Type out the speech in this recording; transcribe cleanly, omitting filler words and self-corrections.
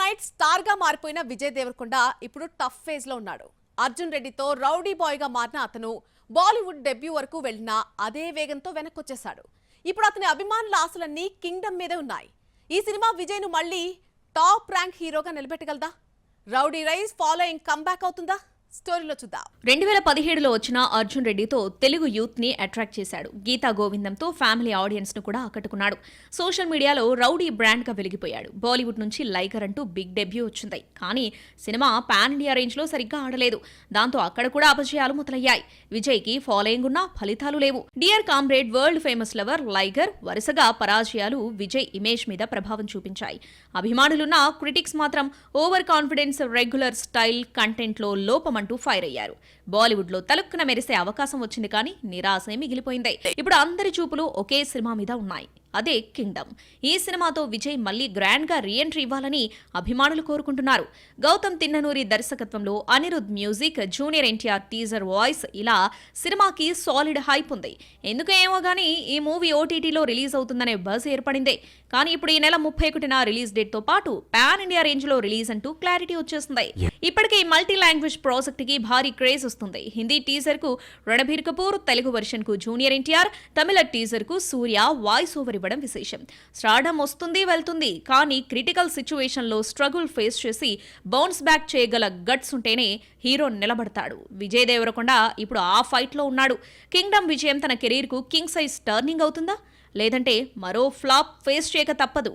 Night star గా మారిపోయిన విజయ్ దేవరకొండ ఇప్పుడు టఫ్ ఫేజ్ లో ఉన్నాడు. అర్జున్ రెడ్డితో రౌడీ బాయ్ గా మారిన అతను బాలీవుడ్ డెబ్యూ వరకు వెళ్లిన అదే వేగంతో వెనక్కొచ్చేశాడు. ఇప్పుడు అతని అభిమానుల ఆశలన్నీ కింగ్డమ్ మీదే ఉన్నాయి. ఈ సినిమా విజయ్ ను మళ్ళీ టాప్ ర్యాంక్ హీరోగా నిలబెట్టగలదా? రౌడీ రైజ్ ఫాలోయింగ్ కంబ్యాక్ అవుతుందా? స్టోరీలో చూద్దాం. 2017లో వచ్చిన అర్జున్ రెడ్డితో తెలుగు యూత్ ని అట్రాక్ట్ చేశాడు. గీతా గోవిందంతో ఫ్యామిలీ ఆడియన్స్ ను కూడా ఆకట్టుకున్నాడు. సోషల్ మీడియాలో రౌడీ బ్రాండ్ గా వెలిగిపోయాడు. బాలీవుడ్ నుంచి లైగర్ అంటూ బిగ్ డెబ్యూ వచ్చింది. కానీ సినిమా పాన్ ఇండియా రేంజ్ లో సరిగ్గా ఆడలేదు. దాంతో అక్కడ కూడా అపజయాలు మొదలయ్యాయి. విజయ్ కి ఫాలోయింగ్ ఉన్నా ఫలితాలు లేవు. డియర్ కామ్రేడ్, వరల్డ్ ఫేమస్ లవర్, లైగర్ వరుసగా పరాజయాలు విజయ్ ఇమేజ్ మీద ప్రభావం చూపించాయి. అభిమానులున్న క్రిటిక్స్ మాత్రం over confidence, regular style, content లో లోపం అంటూ ఫైర్ అయ్యారు. బాలీవుడ్ లో తలుక్కున మెరిసే అవకాశం వచ్చింది, కానీ నిరాశే మిగిలిపోయింది. ఇప్పుడు అందరి చూపులు ఒకే సినిమా మీద ఉన్నాయి, అదే కింగ్డమ్. ఈ సినిమాతో విజయ్ మళ్లీ గ్రాండ్ గా రీఎంట్రీ ఇవ్వాలని అభిమానులు కోరుకుంటున్నారు. గౌతమ్ తిన్ననూరి దర్శకత్వంలో Anirudh music, junior NTR teaser voice, ఇలా సినిమాకి సాలిడ్ హైప్ ఉంది. ఎందుకో ఏమో గానీ ఈ మూవీ ఓటీటీలో రిలీజ్ అవుతుందనే బజ్ ఏర్పడింది. కానీ ఇప్పుడు ఈ నెల 31న రిలీజ్ డేట్ తో పాటు పాన్ ఇండియా రేంజ్ లో రిలీజ్ అంటూ క్లారిటీ వచ్చేస్తుంది. ఇప్పటికే ఈ మల్టీ లాంగ్వేజ్ ప్రాజెక్ట్ కి భారీ క్రేజ్ వస్తుంది. హిందీ టీజర్ కు రణబీర్ కపూర్, తెలుగు వెర్షన్ కు జూనియర్ ఎన్టీఆర్, తమిళ టీజర్ కు సూర్య వాయిస్ ఓవర్ ఇవ్వడం విశేషం. స్టార్డమ్ వస్తుంది వెళ్తుంది, కానీ క్రిటికల్ సిచ్యువేషన్ లో స్ట్రగుల్ ఫేస్ చేసి బౌన్స్ బ్యాక్ చేయగల గట్స్ ఉంటేనే హీరో నిలబడతాడు. విజయ్ దేవరకొండ ఇప్పుడు ఆ ఫైట్ లో ఉన్నాడు. కింగ్డమ్ విజయం తన కెరీర్ కు కింగ్ సైజ్ టర్నింగ్ అవుతుందా, లేదంటే మరో ఫ్లాప్ ఫేస్ చేయక తప్పదు.